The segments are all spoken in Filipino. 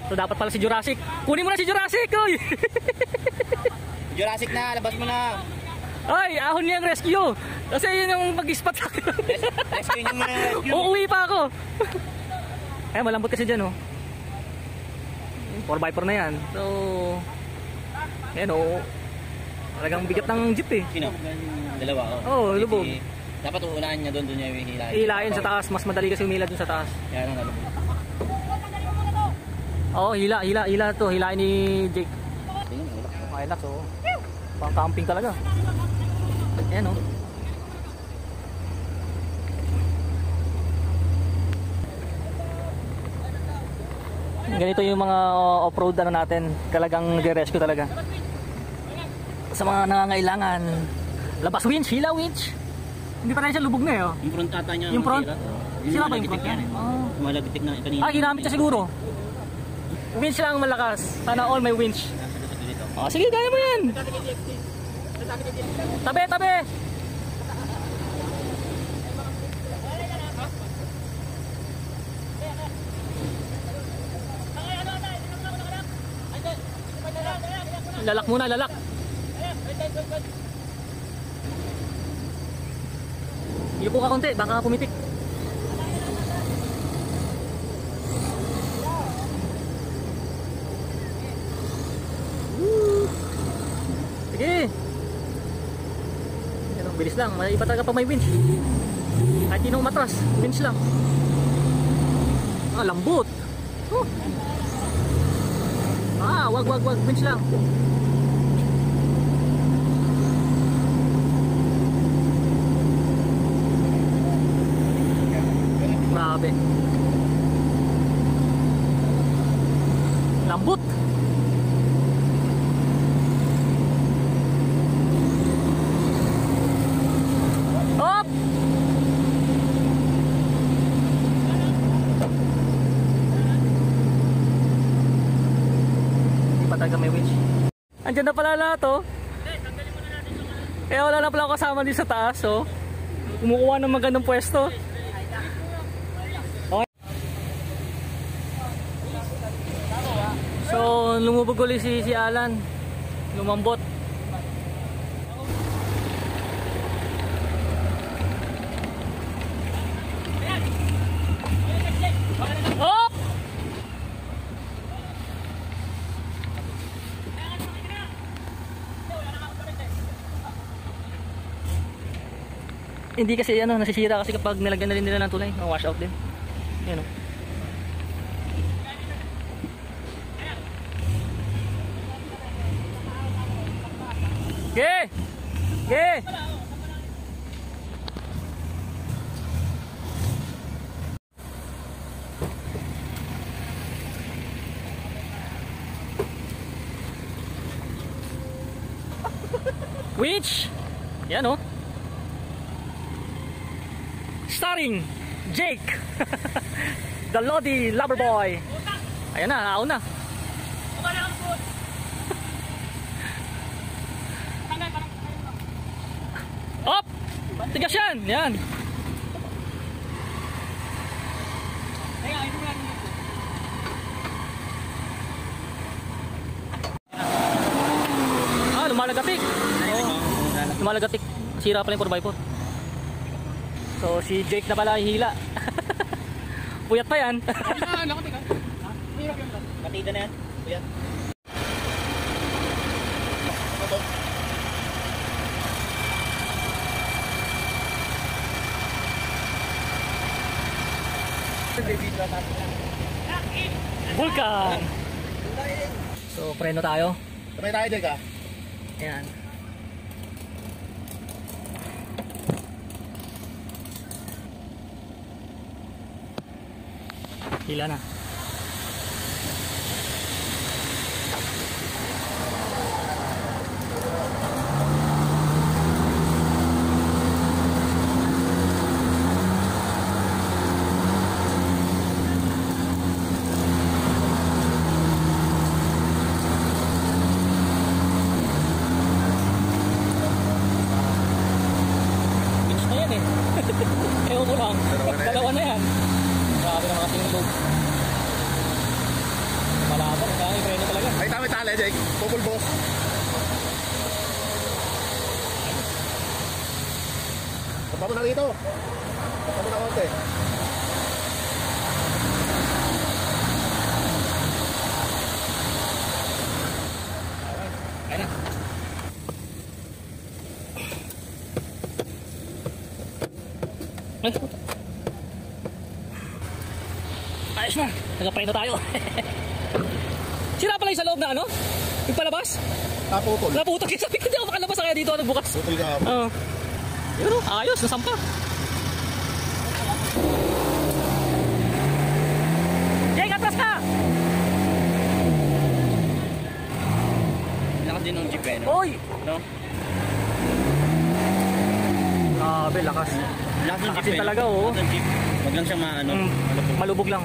So dapat pala si Jurassic. Kunin mo na si Jurassic, oy. Jurassic na, labas mo na. Ay, ahon niya yung rescue. Kasi yun yung mag-spot sa akin. Rescue niyo muna. Uuwi pa ako. Ay, malambot kasi dyan, oh. 4x4 na yan. So, ayan, oh. Talagang bigat ng jeep, eh. Sino? Dalawa, oh. Oo, lubog. Dapat uunahan niya doon niya hihilahin. Hilahin sa taas. Mas madali kasi humila doon sa taas. Yan ang nalubog. Oo, hila to. Hilahin ni Jake. Hilux, oh. Pang camping talaga. Ayan, oh. Ganito yung mga off-road ano natin. Talagang nag-rescue talaga. Sa mga nangangailangan. Labas winch, hila winch. Hindi pa rin siya lubog na eh, oh. Yung front ata niya. Yung front? Sila ba yung front? Malagtik na kanina. Ah, ginamit niya siguro. Winch lang malakas. Sana all may winch. Oh, sige, kaya mo yan. Tabi, tabi. Lalak muna, lalak. Yuko ka konti, baka pumitik. Sige. Yan, bilis lang. Iba talaga pa may winch. Kahit tinong matras, winch lang. Ah, lambot. Oh. Ah, wag, winch lang. Grabe. Lambot. Hop! Hindi pa talaga may winch. Andiyan na pala lahat, oh. Kaya wala na pala ako kasama din sa taas, oh. Kumukuha ng magandang pwesto. Okay. So, lumubog ulit si Alan. Lumambot. Hop! Hindi kasi ano, nasisira kasi kapag nilagyan na rin nila ng tulay, wash out din. Yan, oh. Okay! Okay! Winch! Yan, oh. Starring Jake, the Lodi Lover Boy. Ayan na, naon na. Hop! Tigas yan! Yan! Ah, lumalagatik. Oh, lumalagatik. Sira pala yung 4x4. So si Jake na pala hihila. Puyat pa yan. Matida na yan. Puyat. Vulcan. So preno tayo. Sabay tayo din ka? Ayan. Hila na. Winch na yan, eh. Ewan ko lang. Dalawa na yan. Grabe na mga tingin. Kalaban, kaya preno talaga. Ay, tama tali, Jake. Bubble boss. Punta mo na rito. Punta mo na konti. Ayun na. Ay. Ayos na. Nagpapreno tayo. Sira pala yung sa loob na ano? Yung palabas? Naputol. Naputol. Sabi ko, hindi ako makalabas kaya dito ako nagbukas. Putol ka. Oo. Yun o, ayos, nasampa. Jake, atras ka! Lakas din ng jeep eh, no? Oy! No? Grabe, lakas. Lakas ng jeep Kasi eh. talaga, oo. Lakas ng jeep. Huwag lang siyang maano. Malubog lang.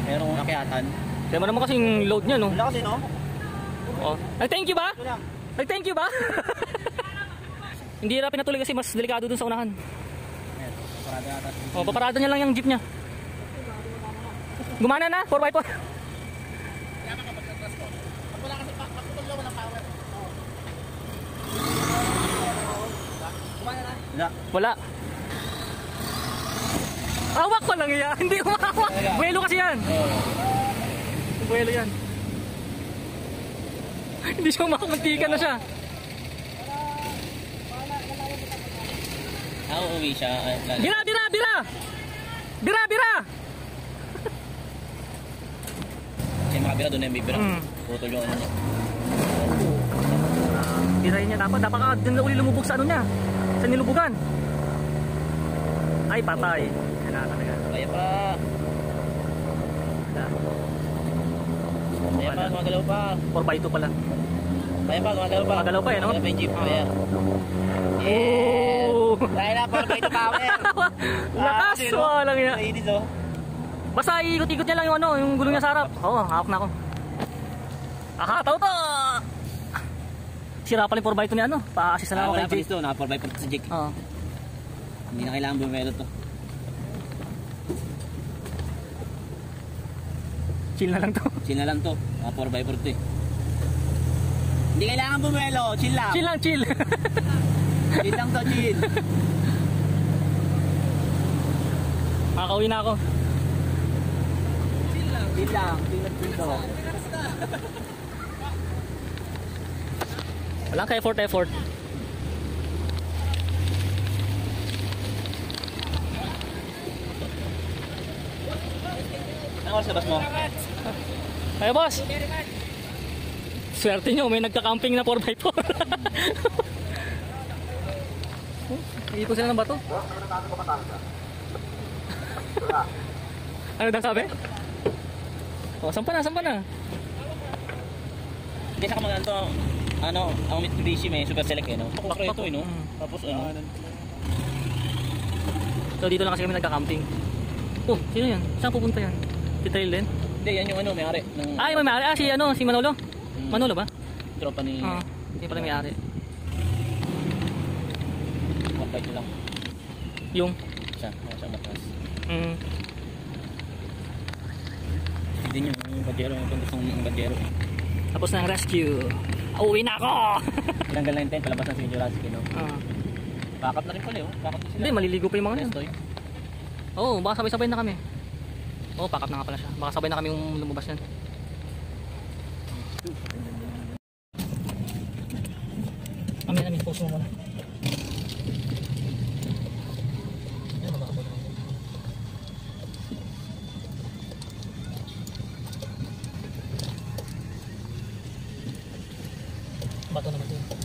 Merong akyatan. Kaya mo naman kasi yung load niya, no? Lakas eh, no? Oh. Nag-thank you ba? Ito lang. Nag-thank you ba? Hindi na pinatuloy kasi mas delikado dun sa unahan. Parada ata. Oh, paparada niya lang yung jeep niya. Gumana na, 4x4. Wala. Wala. Hawak pa lang yan. Hindi umahawak. Buwelo kasi yan. Buwelo yan. Hindi siya umakakuntikan na siya. Uuwi siya. Bira, bira, bira! Bira, bira! Kasi makabira doon yung bibira. Putol yung ano niya. Birahin niya dapat. Dapat ka din na uli lumubog sa ano niya. Sa nilubugan. Ay, patay. Kailangan talaga. Kaya pa. Wala. Kaya pa, gumagalaw pa. 4x2 pala. Kaya pa, gumagalaw pa. Gumagalaw pa eh, no? Gumagalaw pa yung jeep. Kaya. Oh! Kaya na, power by the power. Lakas! Walang yan. Ladies, oh. Basta ikot-ikot niya lang yung ano, yung gulong niya sa harap. Oo, hawak na ako. Aha, tao to! Sira pala yung 4x2 ni ano, pa-assist na lang ako Wala kay pa Jake. dito, naka 4x4 sa Jake. Oo. Hindi na kailangan bumelo to. Chill na lang to. Chill na lang to. Naka 4x4 to eh. Hindi kailangan bumelo, chill lang. Chill lang, chill. Chill lang to, chill. Makakauwi na ako. Chill lang, chill to. Walang ka-effort. Anong oras na bas mo? Ayo boss! Swerte nyo, may nagka-camping na 4x4. Iipon sila ng bato. Ano daw sabi? Oh, sampa na. Hindi sa kamagano to, ano, ang Mitsubishi may super select eh, no? Pakre ito eh, no? Tapos ano? So dito lang kasi kami nagka-camping. Oh, sino yan? Saan pupunta yan? Si Trail din? Hindi, yan yung ano, may-ari. Ay, may may-ari. Ah, si Manolo. Manolo ba? Tropa ni... Oo, hindi pala may-ari. Kapag ito lang. Yung? Siya matras. Hindi yung badero, yung gusto ng badero. Tapos na ang rescue. Uwi na ako! Tinanggal na yung tent, palabas na si Jurassic, no? Backup na rin pala, oh. Backup na sila. Hindi, maliligo pa yung mga yan. Nestoy. Oo, baka sabay-sabay na kami. Oo, pack up na nga pala siya. Baka sabay na kami yung lumabas yan. Amin, post mo muna. Yan, mabaka po. Bato naman ito.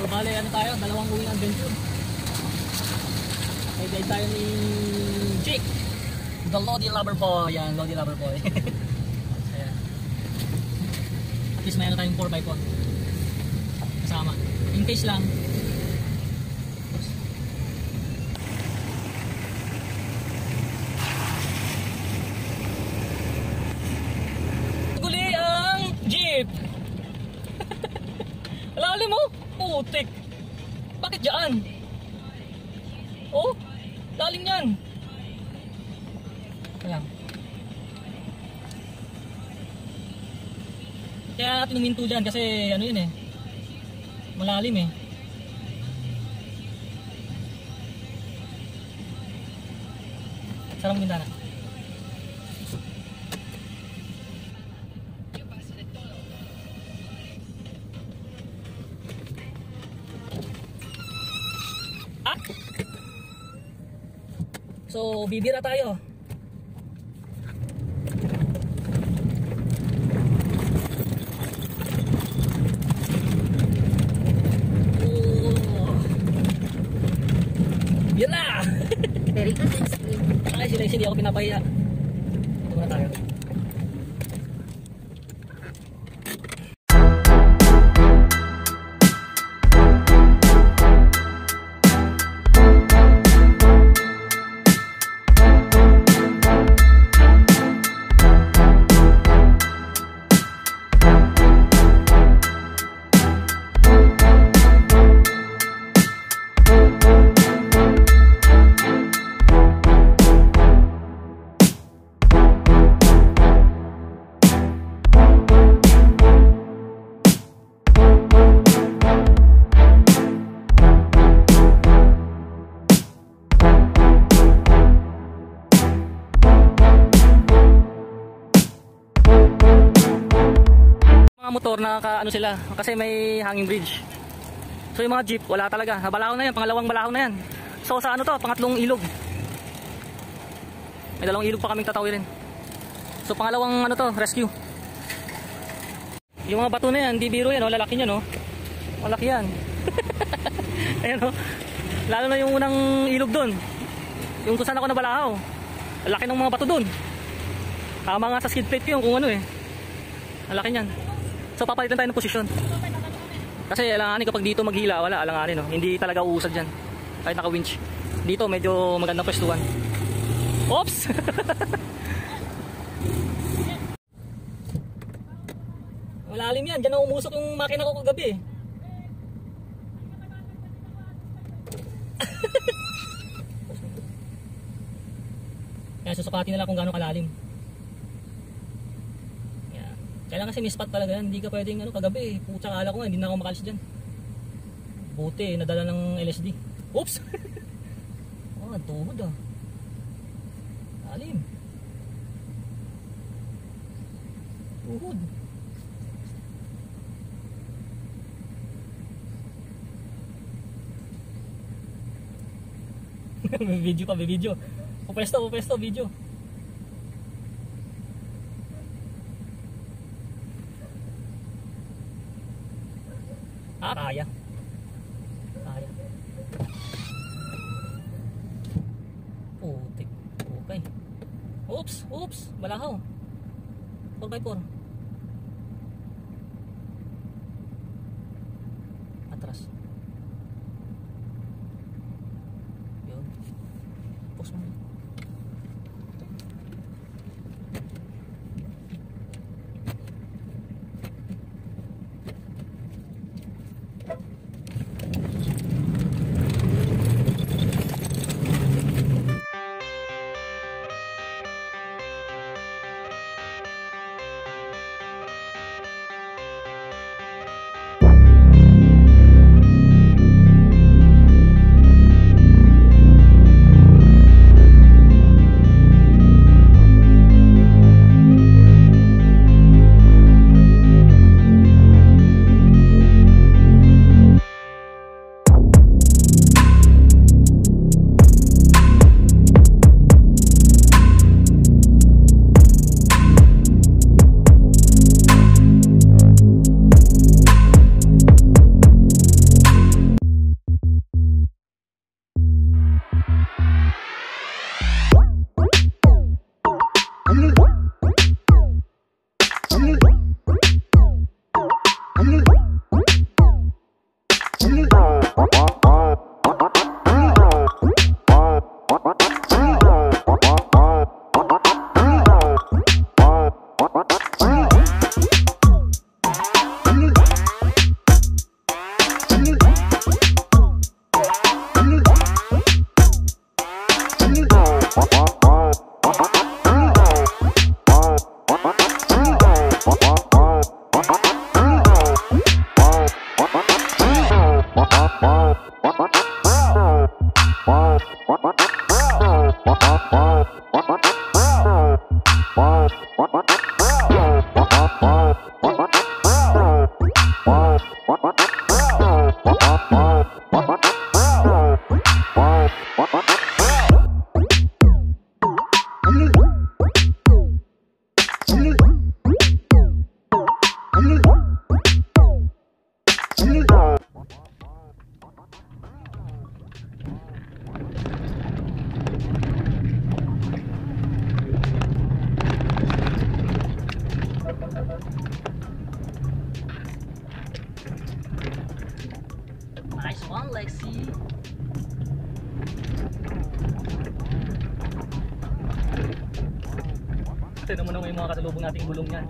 So bale, ano tayo? Dalawang uwing adventure. May guide tayo ni Jake, the Lodi Lover Boy. Yan, Lodi Lover Boy. Ayan. At least may ano tayong 4x4 kasama. In case lang. Guli ang jeep. Lalim mo, putik. Bakit dyan? Oh, lalim yan. Ayan. Kaya natin huminto dyan kasi ano yun eh, malalim eh. Sarang bintana. Ah! So, bibira tayo. Bira! Very good. Ay, sila hindi ako pinapahiya. Ito muna tayo. Motor nakaka ano sila kasi may hanging bridge. So yung mga jeep wala talaga. Balahaw na yan, pangalawang balahaw na yan. So sa ano to, pangatlong ilog. May dalawang ilog pa kaming tatawirin. So pangalawang ano to, rescue. Yung mga bato na yan, di biro yan, oh, lalaki niyan, oh. Malaki yan. Ayan, oh. Lalo na yung unang ilog doon. Yung kung saan ako nabalahaw. Laki ng mga bato doon. Tama nga sa skid plate ko yung kung ano eh. Malaki niyan. So papalitan tayo ng posisyon. Kasi alanganin kapag dito maghila, wala alanganin, no? Hindi talaga uusad dyan. Kahit naka-winch. Dito medyo magandang pwestuhan. Oops! Malalim yan. Diyan na umusok yung makina ko kagabi eh. Kaya susukatin nila kung gaano kalalim. Kailangan kasi may spot talaga yan. Hindi ka pwedeng ano, kagabi. Putsa kala ko nga, hindi na ako makalis dyan. Buti, nadala ng LSD. Oops! Oh, tuhod ah. Alim. Tuhod. May video pa, may video. Pupesto, video. Ah, kaya. Kaya. Putik. Okay. Oops. Balahaw. 4x4. Atras. Yun. Post mo. Nice one, Lexi. Tignan mo naman yung mga kasalubong nating gulong yan.